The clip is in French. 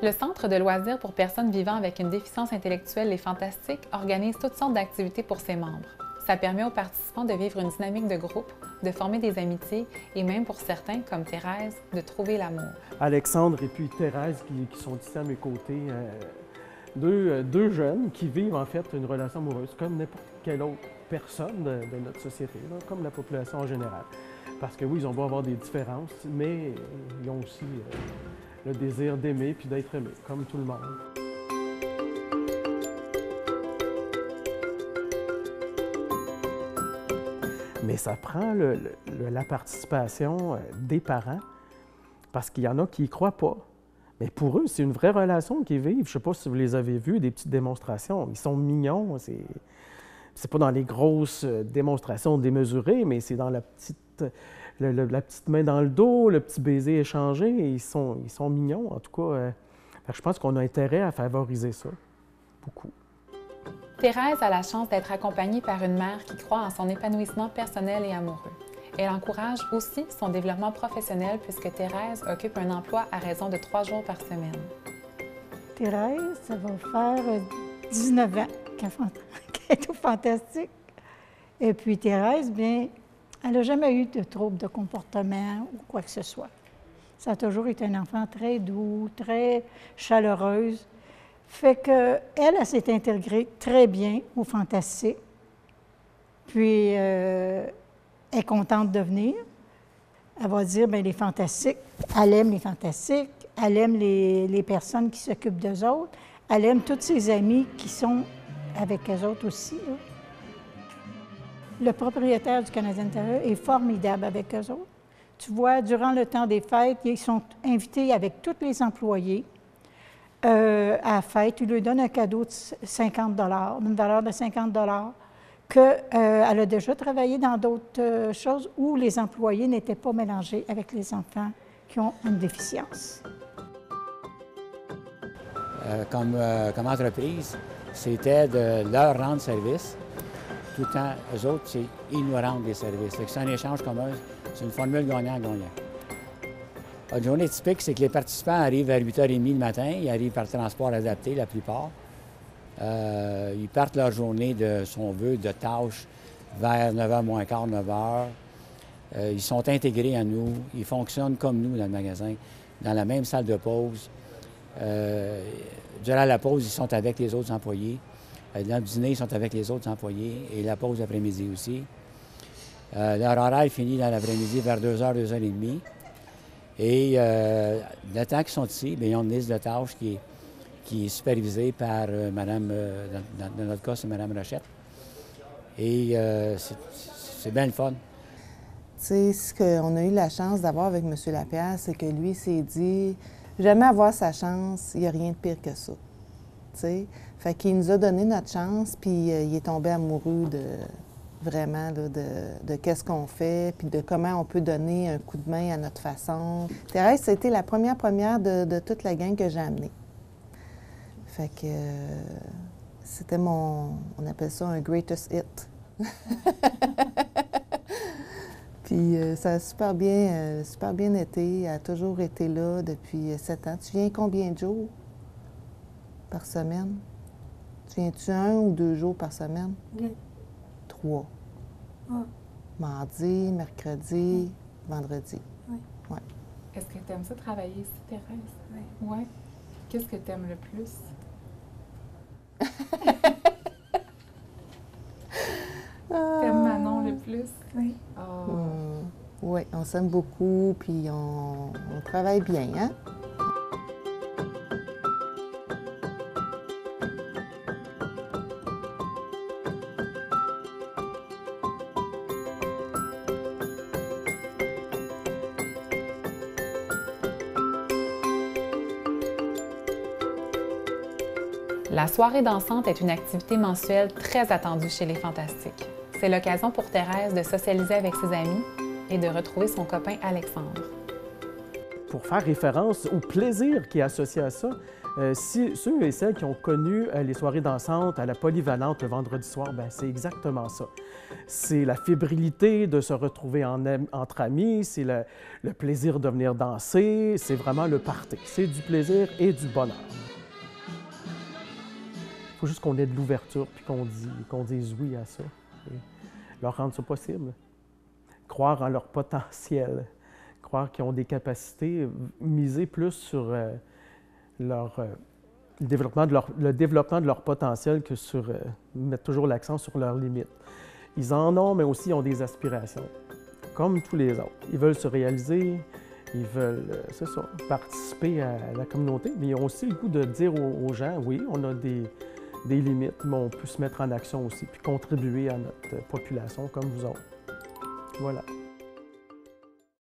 Le Centre de loisirs pour personnes vivant avec une déficience intellectuelle Les Fantastiques organise toutes sortes d'activités pour ses membres. Ça permet aux participants de vivre une dynamique de groupe, de former des amitiés et même pour certains, comme Thérèse, de trouver l'amour. Alexandre et puis Thérèse qui sont ici à mes côtés, deux jeunes qui vivent en fait une relation amoureuse comme n'importe quelle autre personne de notre société, là, comme la population en général. Parce que oui, ils ont beau avoir des différences, mais ils ont aussi le désir d'aimer puis d'être aimés, comme tout le monde. Mais ça prend la participation des parents, parce qu'il y en a qui n'y croient pas. Mais pour eux, c'est une vraie relation qu'ils vivent. Je ne sais pas si vous les avez vus, des petites démonstrations. Ils sont mignons. C'est pas dans les grosses démonstrations démesurées, mais c'est dans la petite main dans le dos, le petit baiser échangé. Et ils sont mignons, en tout cas. Je pense qu'on a intérêt à favoriser ça, beaucoup. Thérèse a la chance d'être accompagnée par une mère qui croit en son épanouissement personnel et amoureux. Elle encourage aussi son développement professionnel puisque Thérèse occupe un emploi à raison de 3 jours par semaine. Thérèse, ça va faire 19 ans qu'elle est au Fantastique. Et puis Thérèse, bien, elle n'a jamais eu de trouble de comportement ou quoi que ce soit. Ça a toujours été un enfant très doux, très chaleureuse. Fait qu'elle, elle s'est intégrée très bien au Fantastique. Puis, elle est contente de venir. Elle va dire, bien, les Fantastiques, elle aime les Fantastiques, elle aime les personnes qui s'occupent d'eux autres, elle aime tous ses amis qui sont avec eux autres aussi. Là. Le propriétaire du Canadien Tire est formidable avec eux autres. Tu vois, durant le temps des fêtes, ils sont invités avec tous les employés. À la fête, il lui donne un cadeau de 50 $, une valeur de 50 $, qu'elle a déjà travaillé dans d'autres choses où les employés n'étaient pas mélangés avec les enfants qui ont une déficience. Comme entreprise, c'était de leur rendre service. Tout le temps, eux autres, ils nous rendent des services. C'est un échange commun, c'est une formule gagnant-gagnant. Une journée typique, c'est que les participants arrivent à 8h30 le matin. Ils arrivent par transport adapté, la plupart. Ils partent leur journée de, si on veut, de tâches vers 9h moins quart, 9h. Ils sont intégrés à nous. Ils fonctionnent comme nous dans le magasin, dans la même salle de pause. Durant la pause, ils sont avec les autres employés. Dans le dîner, ils sont avec les autres employés. Et la pause d'après-midi aussi. Leur horaire finit dans l'après-midi vers 2h, 2h30. Et le temps qu'ils sont ici, bien, ils ont une liste de tâches qui est supervisée par Madame, dans notre cas, c'est Mme Rochette. Et c'est bien le fun. Tu sais, ce qu'on a eu la chance d'avoir avec M. Lapierre, c'est que lui s'est dit, jamais avoir sa chance, il n'y a rien de pire que ça. Tu sais, fait qu'il nous a donné notre chance, puis il est tombé amoureux vraiment là, de qu'est-ce qu'on fait, puis de comment on peut donner un coup de main à notre façon. Thérèse, c'était la première de toute la gang que j'ai amenée. Fait que c'était on appelle ça un greatest hit. Puis ça a super bien été. Elle a toujours été là depuis 7 ans. Tu viens combien de jours par semaine? Tu viens-tu 1 ou 2 jours par semaine? Oui. 3. Ah. Mardi, mercredi, vendredi. Oui. Ouais. Est-ce que tu aimes ça travailler ici, Thérèse? Oui. Ouais. Qu'est-ce que tu aimes le plus? T'aimes Manon le plus? Oui. Oh. Oui, on s'aime beaucoup, puis on travaille bien, hein? La soirée dansante est une activité mensuelle très attendue chez les Fantastiques. C'est l'occasion pour Thérèse de socialiser avec ses amis et de retrouver son copain Alexandre. Pour faire référence au plaisir qui est associé à ça, ceux et celles qui ont connu les soirées dansantes à la Polyvalente le vendredi soir, bien, c'est exactement ça. c'est la fébrilité de se retrouver entre amis, c'est le plaisir de venir danser, c'est vraiment le party. C'est du plaisir et du bonheur. Il faut juste qu'on ait de l'ouverture puis qu'on dise oui à ça. Et leur rendre ça possible. Croire en leur potentiel, croire qu'ils ont des capacités, miser plus sur le développement de leur potentiel que sur mettre toujours l'accent sur leurs limites. Ils en ont, mais aussi ils ont des aspirations, comme tous les autres. Ils veulent se réaliser, ils veulent, c'est ça, participer à la communauté, mais ils ont aussi le goût de dire aux gens, oui, on a des limites, mais on peut se mettre en action aussi, puis contribuer à notre population comme vous autres. Voilà.